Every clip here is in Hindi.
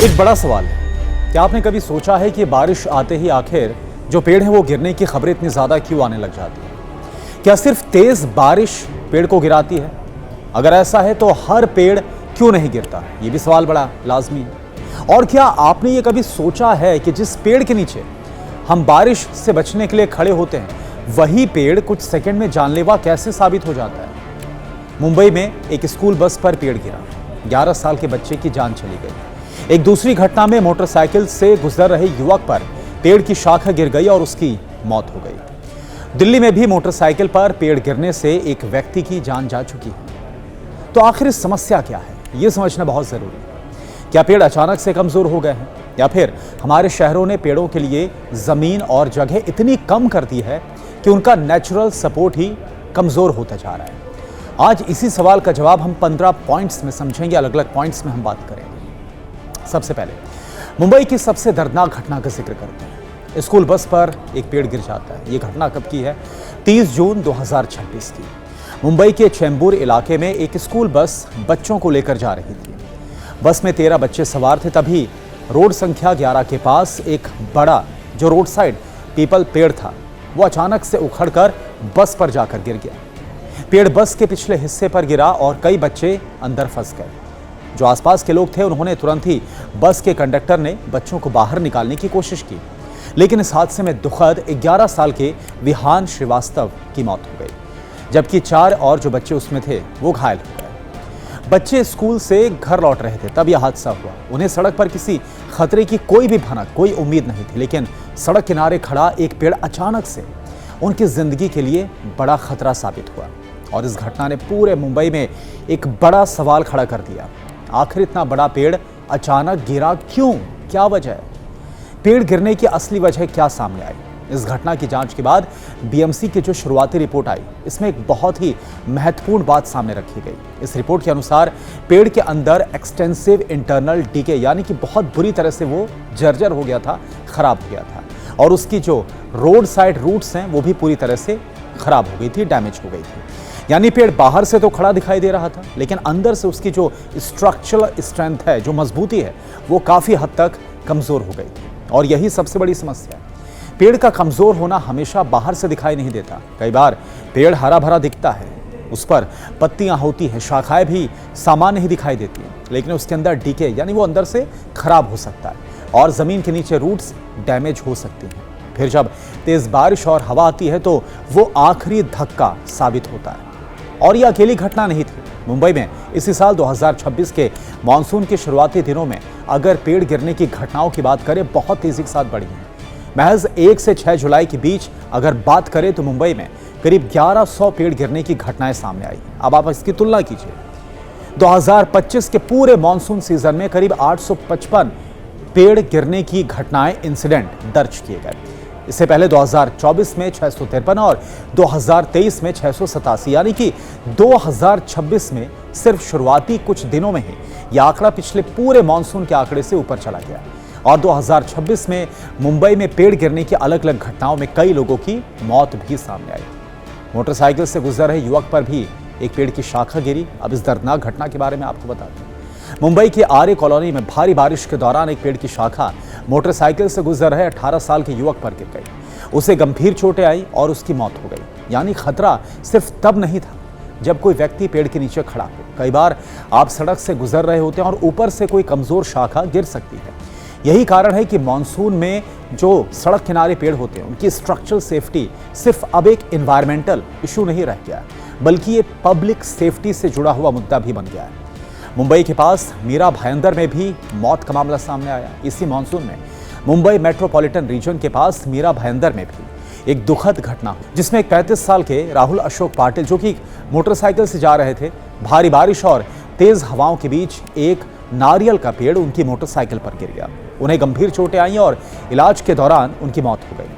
एक बड़ा सवाल है, क्या आपने कभी सोचा है कि बारिश आते ही आखिर जो पेड़ है वो गिरने की खबरें इतनी ज़्यादा क्यों आने लग जाती है? क्या सिर्फ तेज़ बारिश पेड़ को गिराती है? अगर ऐसा है तो हर पेड़ क्यों नहीं गिरता? ये भी सवाल बड़ा लाजमी है। और क्या आपने ये कभी सोचा है कि जिस पेड़ के नीचे हम बारिश से बचने के लिए खड़े होते हैं, वही पेड़ कुछ सेकंड में जानलेवा कैसे साबित हो जाता है? मुंबई में एक स्कूल बस पर पेड़ गिरा, 11 साल के बच्चे की जान चली गई। एक दूसरी घटना में मोटरसाइकिल से गुजर रहे युवक पर पेड़ की शाखा गिर गई और उसकी मौत हो गई। दिल्ली में भी मोटरसाइकिल पर पेड़ गिरने से एक व्यक्ति की जान जा चुकी है। तो आखिर इस समस्या क्या है, यह समझना बहुत जरूरी है। क्या पेड़ अचानक से कमजोर हो गए हैं, या फिर हमारे शहरों ने पेड़ों के लिए जमीन और जगह इतनी कम कर दी है कि उनका नेचुरल सपोर्ट ही कमजोर होता जा रहा है? आज इसी सवाल का जवाब हम 15 पॉइंट्स में समझेंगे। अलग अलग पॉइंट्स में हम बात करेंगे। सबसे पहले मुंबई की सबसे दर्दनाक घटना का जिक्र करते हैं। स्कूल बस पर एक पेड़ गिर जाता है। यह घटना कब की है? 30 जून 2026 की। मुंबई के चेंबूर इलाके में एक स्कूल बस बच्चों को लेकर जा रही थी। बस में 13 बच्चे सवार थे। तभी रोड संख्या 11 के पास एक बड़ा जो रोड साइड पीपल पेड़ था, वो अचानक से उखड़कर बस पर जाकर गिर गया। पेड़ बस के पिछले हिस्से पर गिरा और कई बच्चे अंदर फंस गए। जो आसपास के लोग थे उन्होंने तुरंत ही बस के कंडक्टर ने बच्चों को बाहर निकालने की कोशिश की, लेकिन इस हादसे में दुखद 11 साल के विहान श्रीवास्तव की मौत हो गई, जबकि 4 और जो बच्चे उसमें थे वो घायल हो गए। बच्चे स्कूल से घर लौट रहे थे तब यह हादसा हुआ। उन्हें सड़क पर किसी खतरे की कोई भी भनक, कोई उम्मीद नहीं थी, लेकिन सड़क किनारे खड़ा एक पेड़ अचानक से उनकी जिंदगी के लिए बड़ा खतरा साबित हुआ। और इस घटना ने पूरे मुंबई में एक बड़ा सवाल खड़ा कर दिया। आखिर इतना बड़ा पेड़ अचानक गिरा क्यों? क्या वजह है? पेड़ गिरने की असली वजह क्या सामने आई? इस घटना की जांच के बाद बीएमसी की जो शुरुआती रिपोर्ट आई, इसमें एक बहुत ही महत्वपूर्ण बात सामने रखी गई। इस रिपोर्ट के अनुसार पेड़ के अंदर एक्सटेंसिव इंटरनल डीके, यानी कि बहुत बुरी तरह से वो जर्जर हो गया था, खराब हो गया था, और उसकी जो रोड साइड रूट्स हैं वो भी पूरी तरह से खराब हो गई थी, डैमेज हो गई थी। यानी पेड़ बाहर से तो खड़ा दिखाई दे रहा था, लेकिन अंदर से उसकी जो स्ट्रक्चरल स्ट्रेंथ है, जो मजबूती है, वो काफी हद तक कमजोर हो गई थी। और यही सबसे बड़ी समस्या है। पेड़ का कमजोर होना हमेशा बाहर से दिखाई नहीं देता। कई बार पेड़ हरा भरा दिखता है, उस पर पत्तियां होती हैं, शाखाएं भी सामान्य ही दिखाई देती हैं, लेकिन उसके अंदर डीके, यानी वो अंदर से खराब हो सकता है और जमीन के नीचे रूट्स डैमेज हो सकती हैं। फिर जब तेज बारिश और हवा आती है तो वो आखिरी धक्का साबित होता है। और यह अकेली घटना नहीं थी। मुंबई में इसी साल 2026 के मानसून के शुरुआती दिनों में अगर पेड़ गिरने की घटनाओं की बात करें, बहुत तेजी के साथ बढ़ी है। महज 1 से 6 जुलाई के बीच अगर बात करें तो मुंबई में करीब 1100 पेड़ गिरने की घटनाएं सामने आई। अब आप इसकी तुलना कीजिए, 2025 के पूरे मानसून सीजन में करीब 855 पेड़ गिरने की घटनाएं, इंसिडेंट दर्ज किए गए। इससे पहले 2024 में 653 और 2023 में 687, यानी कि 2026 में सिर्फ शुरुआती कुछ दिनों में ही यह आंकड़ा पिछले पूरे मानसून के आंकड़े से ऊपर चला गया। और 2026 में मुंबई में पेड़ गिरने की अलग अलग घटनाओं में कई लोगों की मौत भी सामने आई। मोटरसाइकिल से गुजर रहे युवक पर भी एक पेड़ की शाखा गिरी। अब इस दर्दनाक घटना के बारे में आपको बताते हैं। मुंबई के आर्य कॉलोनी में भारी बारिश के दौरान एक पेड़ की शाखा मोटरसाइकिल से गुजर रहे 18 साल के युवक पर गिर गई। उसे गंभीर चोटें आई और उसकी मौत हो गई। यानी खतरा सिर्फ तब नहीं था जब कोई व्यक्ति पेड़ के नीचे खड़ा हो। कई बार आप सड़क से गुजर रहे होते हैं और ऊपर से कोई कमजोर शाखा गिर सकती है। यही कारण है कि मानसून में जो सड़क किनारे पेड़ होते हैं, उनकी स्ट्रक्चरल सेफ्टी सिर्फ अब एक एनवायरमेंटल इशू नहीं रह गया, बल्कि ये पब्लिक सेफ्टी से जुड़ा हुआ मुद्दा भी बन गया है। मुंबई के पास मीरा भायंदर में भी मौत का मामला सामने आया। इसी मानसून में मुंबई मेट्रोपॉलिटन रीजन के पास मीरा भायंदर में भी एक दुखद घटना, जिसमें एक 35 साल के राहुल अशोक पाटिल, जो कि मोटरसाइकिल से जा रहे थे, भारी बारिश और तेज हवाओं के बीच एक नारियल का पेड़ उनकी मोटरसाइकिल पर गिर गया। उन्हें गंभीर चोटें आई और इलाज के दौरान उनकी मौत हो गई।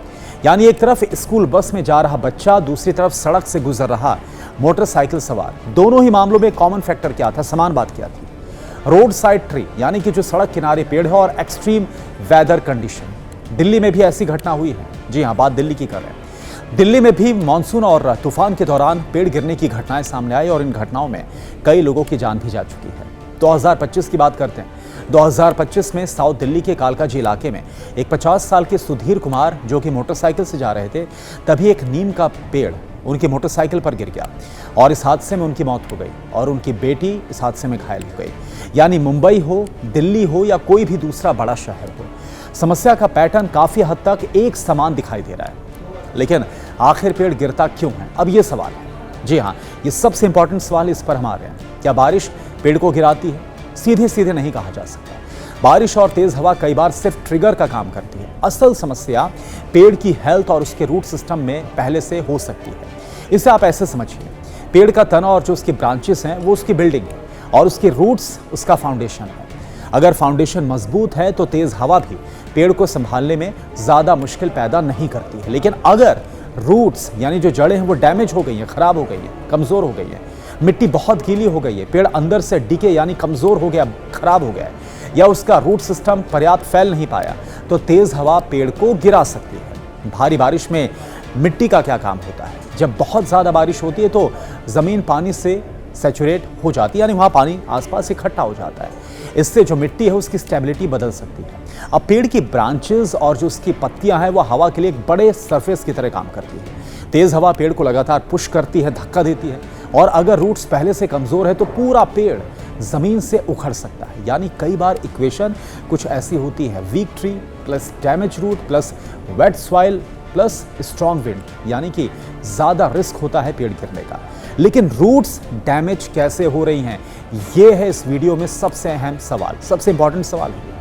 यानी एक तरफ स्कूल बस में जा रहा बच्चा, दूसरी तरफ सड़क से गुजर रहा मोटरसाइकिल सवार। दोनों ही मामलों में कॉमन फैक्टर क्या था? समान बात क्या थी? रोड साइड ट्री, यानी कि जो सड़क किनारे पेड़ है, और एक्सट्रीम वेदर कंडीशन। दिल्ली में भी ऐसी घटना हुई है। जी हाँ, बात दिल्ली की कर रहे हैं। दिल्ली में भी मानसून और तूफान के दौरान पेड़ गिरने की घटनाएं सामने आई और इन घटनाओं में कई लोगों की जान भी जा चुकी है। 2025 की बात करते हैं 2025 में साउथ दिल्ली के कालकाजी इलाके में एक 50 साल के सुधीर कुमार जो कि मोटरसाइकिल से जा रहे थे, तभी एक नीम का पेड़ उनकी मोटरसाइकिल पर गिर गया और इस हादसे में उनकी मौत हो गई और उनकी बेटी इस हादसे में घायल हो गई। यानी मुंबई हो, दिल्ली हो या कोई भी दूसरा बड़ा शहर हो, समस्या का पैटर्न काफी हद तक एक समान दिखाई दे रहा है। लेकिन आखिर पेड़ गिरता क्यों है, अब ये सवाल है। जी हाँ, ये सबसे इंपॉर्टेंट सवाल, इस पर हम आ रहे हैं। क्या बारिश पेड़ को गिराती है? सीधे सीधे नहीं कहा जा सकता। बारिश और तेज हवा कई बार सिर्फ ट्रिगर का काम करती है। असल समस्या पेड़ की हेल्थ और उसके रूट सिस्टम में पहले से हो सकती है। इसे आप ऐसे समझिए, पेड़ का तना और जो उसकी ब्रांचेस हैं वो उसकी बिल्डिंग है और उसके रूट्स उसका फाउंडेशन है। अगर फाउंडेशन मजबूत है तो तेज हवा भी पेड़ को संभालने में ज्यादा मुश्किल पैदा नहीं करती है। लेकिन अगर रूट्स यानी जो जड़ें हैं वो डैमेज हो गई हैं, खराब हो गई हैं, कमजोर हो गई हैं, मिट्टी बहुत गीली हो गई है, पेड़ अंदर से डिके यानी कमजोर हो गया, खराब हो गया है, या उसका रूट सिस्टम पर्याप्त फैल नहीं पाया, तो तेज हवा पेड़ को गिरा सकती है। भारी बारिश में मिट्टी का क्या काम होता है? जब बहुत ज्यादा बारिश होती है तो जमीन पानी से सैचुरेट हो जाती है, यानी वहां पानी आसपास इकट्ठा हो जाता है। इससे जो मिट्टी है उसकी स्टेबिलिटी बदल सकती है। अब पेड़ की ब्रांचेस और जो उसकी पत्तियां हैं वो हवा के लिए एक बड़े सरफेस की तरह काम करती है। तेज हवा पेड़ को लगातार पुश करती है, धक्का देती है, और अगर रूट्स पहले से कमजोर है तो पूरा पेड़ जमीन से उखड़ सकता है। यानी कई बार इक्वेशन कुछ ऐसी होती है, weak tree plus damage root plus wet soil plus strong wind, यानी कि ज्यादा रिस्क होता है पेड़ गिरने का। लेकिन रूट्स डैमेज कैसे हो रही हैं, ये है इस वीडियो में सबसे अहम सवाल, सबसे इंपॉर्टेंट सवाल है।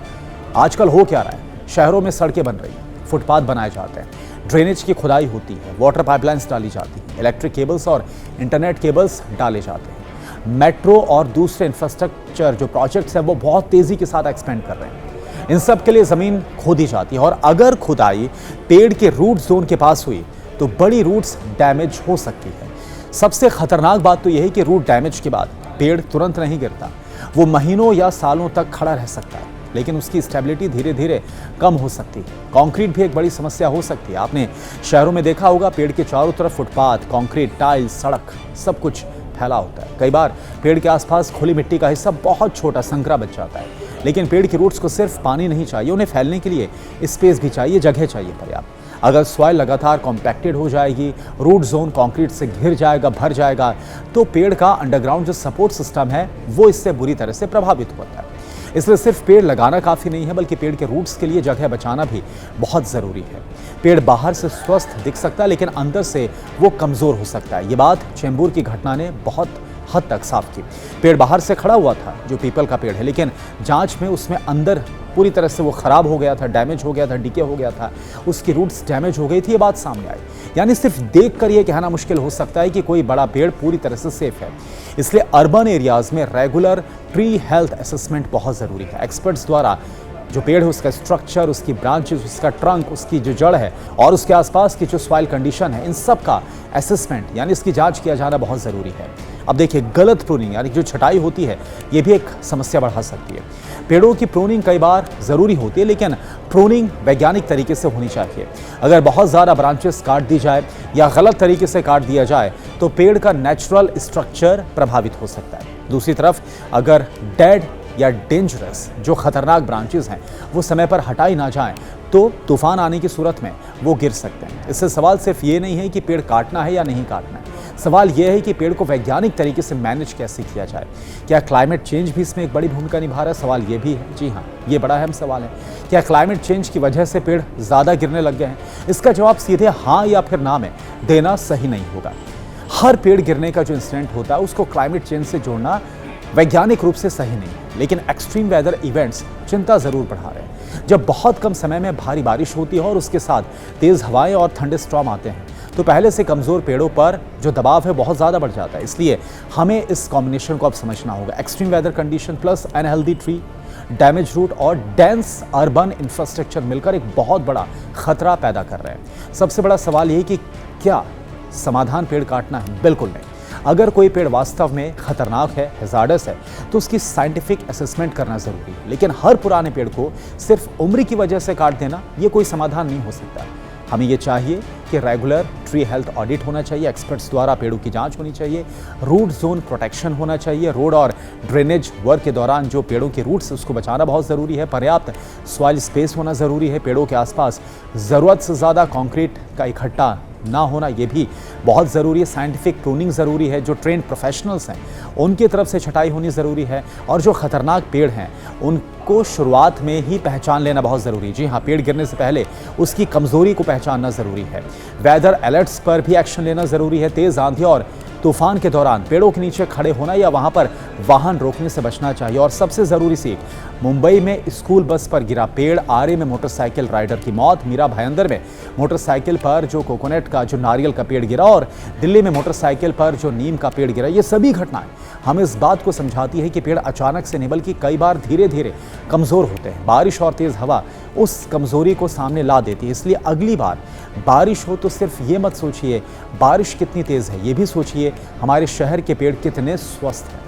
आजकल हो क्या रहा है? शहरों में सड़कें बन रही हैं, फुटपाथ बनाए जाते हैं, ड्रेनेज की खुदाई होती है, वाटर पाइपलाइंस डाली जाती है, इलेक्ट्रिक केबल्स और इंटरनेट केबल्स डाले जाते हैं। मेट्रो और दूसरे इंफ्रास्ट्रक्चर जो प्रोजेक्ट्स हैं वो बहुत तेजी के साथ एक्सपेंड कर रहे हैं। इन सब के लिए जमीन खोदी जाती है और अगर खुदाई पेड़ के रूट जोन के पास हुई तो बड़ी रूट्स डैमेज हो सकती है। सबसे खतरनाक बात तो यह है कि रूट डैमेज के बाद पेड़ तुरंत नहीं गिरता, वो महीनों या सालों तक खड़ा रह सकता है, लेकिन उसकी स्टेबिलिटी धीरे धीरे कम हो सकती है। कंक्रीट भी एक बड़ी समस्या हो सकती है। आपने शहरों में देखा होगा, पेड़ के चारों तरफ फुटपाथ, कंक्रीट, टाइल्स, सड़क सब कुछ फैला होता है। कई बार पेड़ के आसपास खुली मिट्टी का हिस्सा बहुत छोटा संकरा बच जाता है। लेकिन पेड़ की रूट्स को सिर्फ पानी नहीं चाहिए, उन्हें फैलने के लिए स्पेस भी चाहिए, जगह चाहिए पर्याप्त। अगर सॉइल लगातार कॉम्पैक्टेड हो जाएगी, रूट जोन कंक्रीट से घिर जाएगा, भर जाएगा, तो पेड़ का अंडरग्राउंड जो सपोर्ट सिस्टम है वो इससे बुरी तरह से प्रभावित होता है। इसलिए सिर्फ पेड़ लगाना काफ़ी नहीं है, बल्कि पेड़ के रूट्स के लिए जगह बचाना भी बहुत ज़रूरी है। पेड़ बाहर से स्वस्थ दिख सकता है, लेकिन अंदर से वो कमज़ोर हो सकता है। ये बात चेंबूर की घटना ने बहुत हद तक साफ की। पेड़ बाहर से खड़ा हुआ था, जो पीपल का पेड़ है, लेकिन जांच में उसमें अंदर पूरी तरह से वो खराब हो गया था, डैमेज हो गया था, डिके हो गया था, उसकी रूट्स डैमेज हो गई थी। ये बात सामने आई। यानी सिर्फ देख कर ये कहना मुश्किल हो सकता है कि कोई बड़ा पेड़ पूरी तरह से सेफ है। इसलिए अर्बन एरियाज में रेगुलर ट्री हेल्थ असेसमेंट बहुत ज़रूरी है। एक्सपर्ट्स द्वारा जो पेड़ है उसका स्ट्रक्चर, उसकी ब्रांचेस, उसका ट्रंक, उसकी जो जड़ है और उसके आसपास की जो सॉइल कंडीशन है, इन सब का असेसमेंट यानी इसकी जांच किया जाना बहुत ज़रूरी है। अब देखिए, गलत प्रूनिंग यानी जो छटाई होती है ये भी एक समस्या बढ़ा सकती है। पेड़ों की प्रूनिंग कई बार ज़रूरी होती है, लेकिन प्रूनिंग वैज्ञानिक तरीके से होनी चाहिए। अगर बहुत ज़्यादा ब्रांचेस काट दी जाए या गलत तरीके से काट दिया जाए तो पेड़ का नेचुरल स्ट्रक्चर प्रभावित हो सकता है। दूसरी तरफ अगर डेड या डेंजरस जो खतरनाक ब्रांचेस हैं वो समय पर हटाई ना जाएं तो तूफान आने की सूरत में वो गिर सकते हैं। इससे सवाल सिर्फ ये नहीं है कि पेड़ काटना है या नहीं काटना है, सवाल यह है कि पेड़ को वैज्ञानिक तरीके से मैनेज कैसे किया जाए। क्या क्लाइमेट चेंज भी इसमें एक बड़ी भूमिका निभा रहा है? सवाल ये भी है। जी हाँ, ये बड़ा अहम सवाल है। क्या क्लाइमेट चेंज की वजह से पेड़ ज़्यादा गिरने लग गए हैं? इसका जवाब सीधे हाँ या फिर ना में देना सही नहीं होगा। हर पेड़ गिरने का जो इंसिडेंट होता है उसको क्लाइमेट चेंज से जोड़ना वैज्ञानिक रूप से सही नहीं है, लेकिन एक्सट्रीम वेदर इवेंट्स चिंता जरूर बढ़ा रहे हैं। जब बहुत कम समय में भारी बारिश होती है और उसके साथ तेज हवाएं और थंडरस्टॉर्म आते हैं तो पहले से कमजोर पेड़ों पर जो दबाव है बहुत ज़्यादा बढ़ जाता है। इसलिए हमें इस कॉम्बिनेशन को अब समझना होगा। Extreme weather condition plus unhealthy tree, damage root और डेंस अर्बन इंफ्रास्ट्रक्चर मिलकर एक बहुत बड़ा खतरा पैदा कर रहे हैं। सबसे बड़ा सवाल यही कि क्या समाधान पेड़ काटना है? बिल्कुल नहीं। अगर कोई पेड़ वास्तव में खतरनाक है, हैजार्डस है, तो उसकी साइंटिफिक असेसमेंट करना जरूरी है। लेकिन हर पुराने पेड़ को सिर्फ उम्र की वजह से काट देना ये कोई समाधान नहीं हो सकता। हमें ये चाहिए कि रेगुलर ट्री हेल्थ ऑडिट होना चाहिए, एक्सपर्ट्स द्वारा पेड़ों की जांच होनी चाहिए, रूट जोन प्रोटेक्शन होना चाहिए, रोड और ड्रेनेज वर्क के दौरान जो पेड़ों के रूट्स उसको बचाना बहुत ज़रूरी है, पर्याप्त सॉइल स्पेस होना ज़रूरी है, पेड़ों के आसपास ज़रूरत से ज़्यादा कंक्रीट का इकट्ठा ना होना ये भी बहुत ज़रूरी है, साइंटिफिक प्रूनिंग ज़रूरी है, जो ट्रेंड प्रोफेशनल्स हैं उनकी तरफ से छटाई होनी ज़रूरी है, और जो ख़तरनाक पेड़ हैं उनको शुरुआत में ही पहचान लेना बहुत ज़रूरी है। जी हाँ, पेड़ गिरने से पहले उसकी कमज़ोरी को पहचानना ज़रूरी है। वेदर अलर्ट्स पर भी एक्शन लेना ज़रूरी है। तेज़ आंधी और तूफान के दौरान पेड़ों के नीचे खड़े होना या वहां पर वाहन रोकने से बचना चाहिए। और सबसे ज़रूरी सीख, मुंबई में स्कूल बस पर गिरा पेड़, आरे में मोटरसाइकिल राइडर की मौत, मीरा भायंदर में मोटरसाइकिल पर जो कोकोनट का जो नारियल का पेड़ गिरा, और दिल्ली में मोटरसाइकिल पर जो नीम का पेड़ गिरा, ये सभी घटनाएं हमें इस बात को समझाती है कि पेड़ अचानक से नहीं बल्कि कई बार धीरे धीरे कमज़ोर होते हैं। बारिश और तेज़ हवा उस कमज़ोरी को सामने ला देती है। इसलिए अगली बार बारिश हो तो सिर्फ ये मत सोचिए बारिश कितनी तेज़ है, ये भी सोचिए हमारे शहर के पेड़ कितने स्वस्थ हैं।